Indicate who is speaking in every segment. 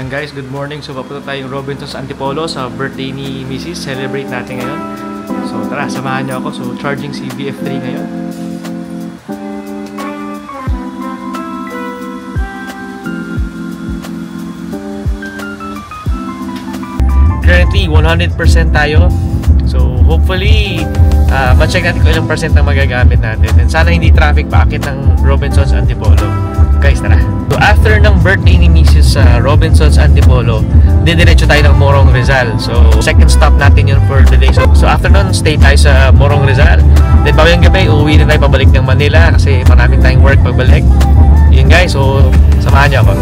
Speaker 1: Ayan guys, good morning. So papunta tayong Robinsons Antipolo sa birthday ni Mrs. Celebrate natin ngayon. So tara, samahan niyo ako. So charging si VF3 ngayon. Currently 100% tayo. So hopefully ma-check natin kung ilang percent ang magagamit natin. And sana hindi traffic paakit ng Robinsons Antipolo. Guys, tara. So after ng birthday ni Mrs. Robinsons Antipolo, didiretso tayo ng Morong Rizal. So second stop natin yun for the day. So after nun, stay tayo sa Morong Rizal. Then babayang gabi, uuwi na tayo pabalik ng Manila kasi maraming tayong work pagbalik. Yun guys, so samahan niyo ako.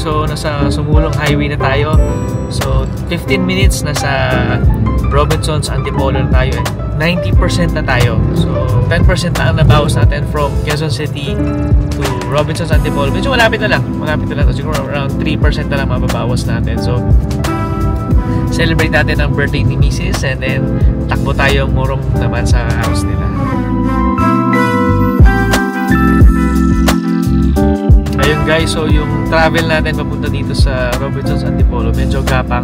Speaker 1: So nasa Sumulong Highway na tayo. So 15 minutes nasa Robinsons Antipolo na tayo. 90% na tayo. So 10% na ang nabawas natin from Quezon City to Robinsons Antipolo. Medyo malapit na lang. Siguro around 3% na lang mababawas natin. So celebrate natin ang birthday ni Mrs. and then takbo tayo Morong naman sa house nila. Ayun guys, so yung travel natin papunta dito sa Robinsons Antipolo medyo gapang.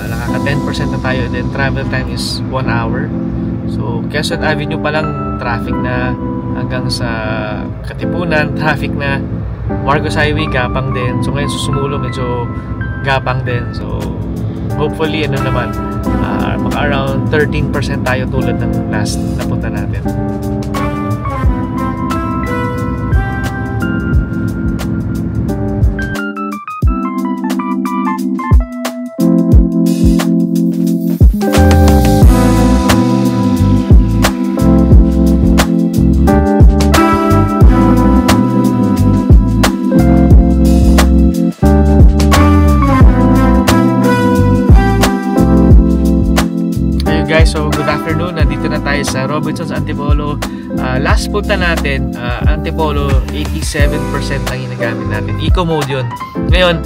Speaker 1: Nakaka 10% na tayo, and then travel time is 1 hour. So Quezon Avenue pa lang traffic na hanggang sa Katipunan, traffic na. Marcos Highway gapang din. So ngayon susumulo medyo gapang din. So hopefully ano naman maka around 13% tayo tulad ng last napunta natin. So good afternoon, nandito na tayo sa Robinsons Antipolo. Last punta natin, Antipolo 87% lang yung nagamit natin. Eco mode yun. Ngayon,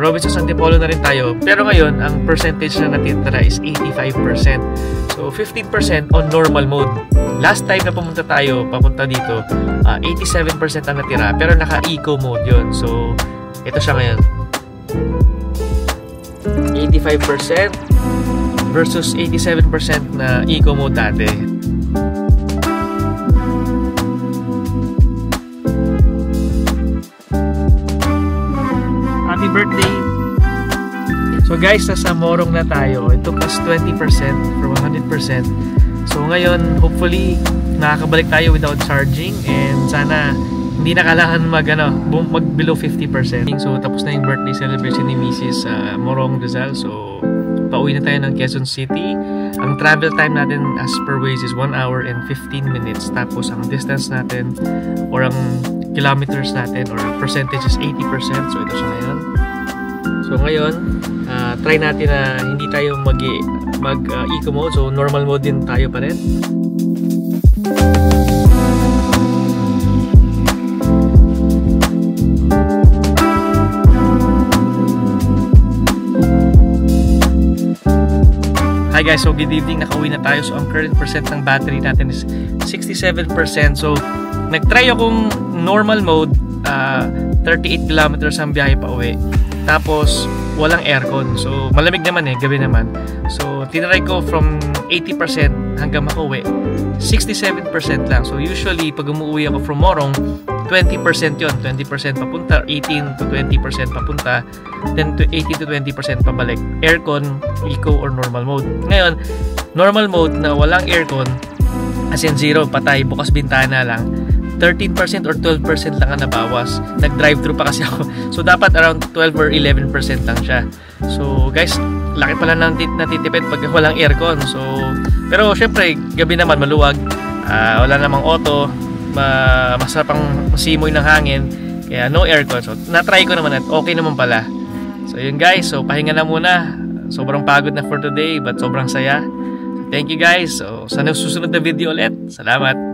Speaker 1: Robinsons Antipolo na rin tayo. Pero ngayon, ang percentage na natitira is 85%. So 15% on normal mode. Last time na papunta dito, 87% ang natira. Pero naka-eco mode yun. So ito siya ngayon. 85% versus 87% na eco mode dati. Happy birthday! So guys, nasa Morong na tayo. It took us 20% from 100%. So ngayon, hopefully nakakabalik tayo without charging, and sana hindi na kailangan mag below 50%. So tapos na yung birthday celebration ni Mrs. Morong Rizal. So pauwi na tayo ng Quezon City. Ang travel time natin as per Waze is 1 hour and 15 minutes. Tapos ang distance natin or ang kilometers natin or percentage is 80%. So ito siya ngayon. So ngayon, try natin na hindi tayo mag-eco mode. So normal mode din tayo pa rin. Hi guys, so good evening, nakauwi na tayo. So ang current percent ng battery natin is 67%. So nag-try akong normal mode, 38 kilometers ang biyahe pa uwi. Tapos walang aircon. So malamig naman gabi naman. So tinry ko from 80% hanggang makauwi, 67% lang. So usually pag umuwi ako from Morong, 20% yun. 20% papunta, 18 to 20% papunta, then to 18 to 20% pabalik. Aircon, eco, or normal mode. Ngayon, normal mode na walang aircon, as in zero, patay, bukas bintana lang, 13% or 12% lang ang nabawas. Nag-drive-thru pa kasi ako. So dapat around 12 or 11% lang siya. So guys, laki pala natitipid pag walang aircon. So, pero syempre, gabi naman maluwag. Wala namang auto. Masarap ang simoy ng hangin, kaya no aircon. So na-try ko naman at okay naman pala. So yun guys, so pahinga na muna. Sobrang pagod na for today but sobrang saya. So, thank you guys. So sa susunod na video ulit, salamat.